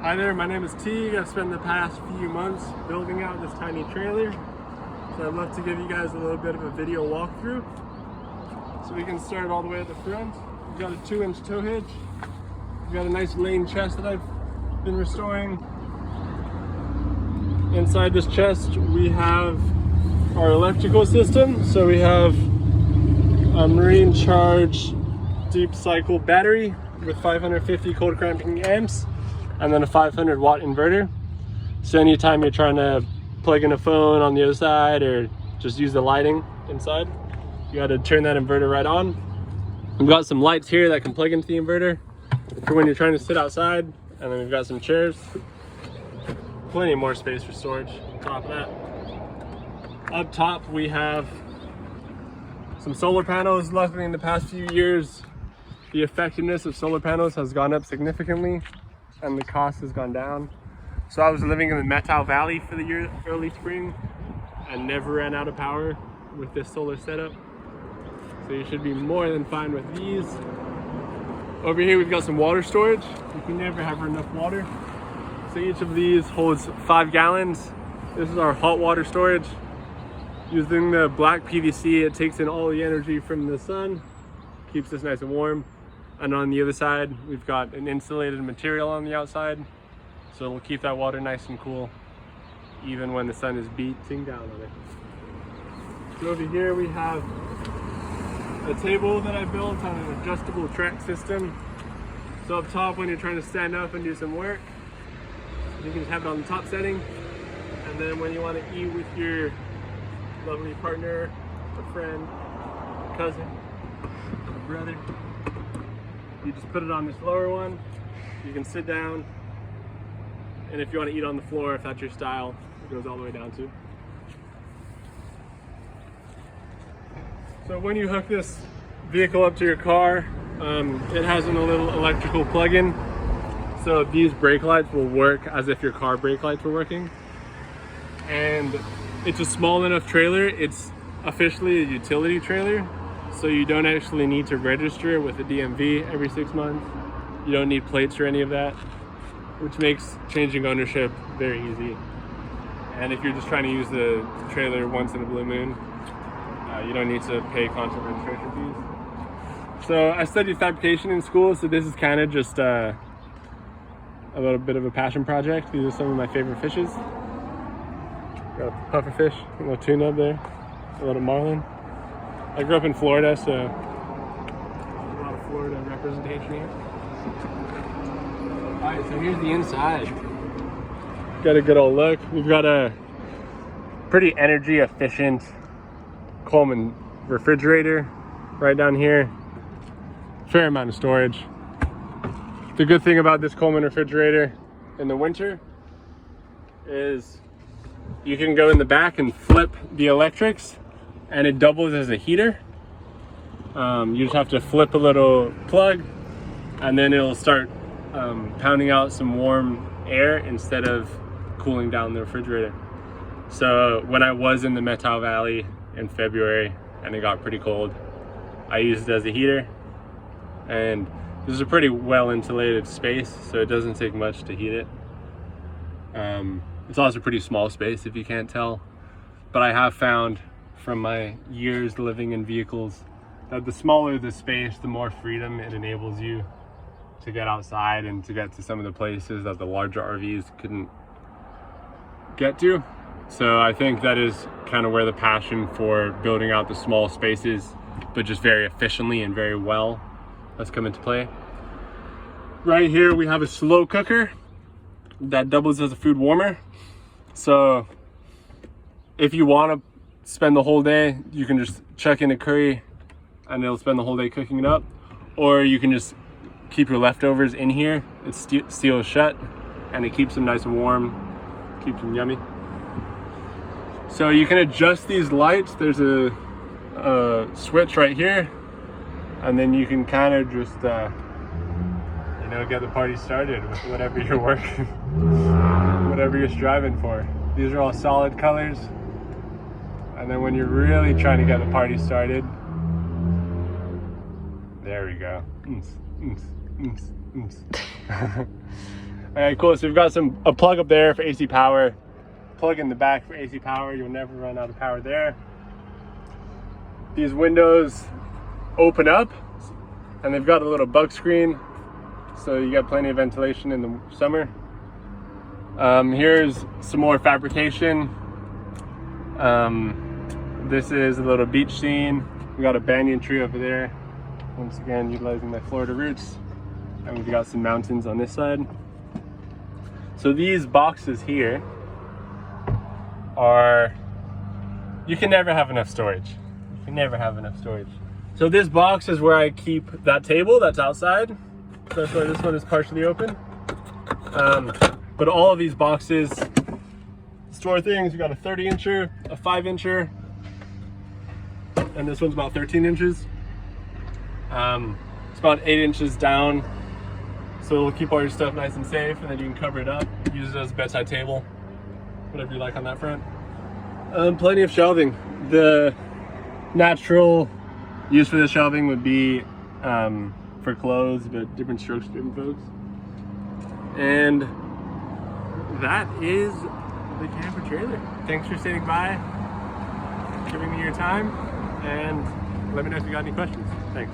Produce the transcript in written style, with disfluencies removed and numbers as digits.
Hi there, my name is Teague. I've spent the past few months building out this tiny trailer. So I'd love to give you guys a little bit of a video walkthrough. So we can start all the way at the front. We've got a 2-inch tow hitch. We've got a nice lane chest that I've been restoring. Inside this chest we have our electrical system. So we have a Marine Charge deep cycle battery with 550 cold cramping amps. And then a 500 watt inverter. So anytime you're trying to plug in a phone on the other side or just use the lighting inside, you got to turn that inverter right on. We've got some lights here that can plug into the inverter for when you're trying to sit outside. And then we've got some chairs. Plenty more space for storage on top of that. Up top we have some solar panels. Luckily in the past few years, the effectiveness of solar panels has gone up significantly and the cost has gone down. So I was living in the Methow Valley for the year, early spring, and never ran out of power with this solar setup. So you should be more than fine with these. Over here we've got some water storage. You can never have enough water. So each of these holds 5 gallons. This is our hot water storage. Using the black PVC, it takes in all the energy from the sun, keeps us nice and warm. And on the other side, we've got an insulated material on the outside, so it'll keep that water nice and cool, even when the sun is beating down on it. So over here we have a table that I built on an adjustable track system. So up top, when you're trying to stand up and do some work, you can just have it on the top setting. And then when you want to eat with your lovely partner, a friend, a cousin, a brother, you just put it on this lower one. You can sit down, and if you want to eat on the floor, if that's your style, it goes all the way down too. So when you hook this vehicle up to your car, it has a little electrical plug-in. So these brake lights will work as if your car brake lights were working. And it's a small enough trailer. It's officially a utility trailer. So you don't actually need to register it with the DMV every 6 months. You don't need plates or any of that, which makes changing ownership very easy. And if you're just trying to use the trailer once in a blue moon, you don't need to pay constant registration fees. So I studied fabrication in school, so this is kind of just a little bit of a passion project. These are some of my favorite fishes. Got a pufferfish, a little tuna up there, a little marlin. I grew up in Florida, so a lot of Florida representation here. Alright, so here's the inside. Got a good old look. We've got a pretty energy efficient Coleman refrigerator right down here. Fair amount of storage. The good thing about this Coleman refrigerator in the winter is you can go in the back and flip the electrics, and it doubles as a heater. You just have to flip a little plug and then it'll start pounding out some warm air instead of cooling down the refrigerator. So when I was in the Methow Valley in February and it got pretty cold, I used it as a heater. And this is a pretty well insulated space, so it doesn't take much to heat it. It's also a pretty small space if you can't tell, but I have found from my years living in vehicles that the smaller the space, the more freedom it enables you to get outside and to get to some of the places that the larger RVs couldn't get to. So I think that is kind of where the passion for building out the small spaces, but just very efficiently and very well, has come into play. Right here we have a slow cooker that doubles as a food warmer. So if you want to spend the whole day, you can just chuck in a curry and it'll spend the whole day cooking it up, or you can just keep your leftovers in here. It's sealed shut and it keeps them nice and warm, keeps them yummy. So you can adjust these lights. There's a switch right here, and then you can kind of just get the party started with whatever you're working, whatever you're striving for. These are all solid colors. And then when you're really trying to get the party started, there we go. All right, cool. So we've got a plug up there for AC power, plug in the back for AC power. You'll never run out of power there. These windows open up and they've got a little bug screen, so you got plenty of ventilation in the summer. Here's some more fabrication. This is a little beach scene. We got a banyan tree over there, once again utilizing my Florida roots, and we've got some mountains on this side. So these boxes here are, you can never have enough storage. You can never have enough storage. So this box is where I keep that table that's outside. So that's why this one is partially open. But all of these boxes store things. We got a 30-incher, a 5-incher, and this one's about 13 inches. It's about 8 inches down. So it'll keep all your stuff nice and safe, and then you can cover it up, use it as a bedside table, whatever you like on that front. Plenty of shelving. The natural use for this shelving would be for clothes, but different strokes for different folks. And that is the camper trailer. Thanks for sitting by, giving me your time, and let me know if you got any questions. Thanks.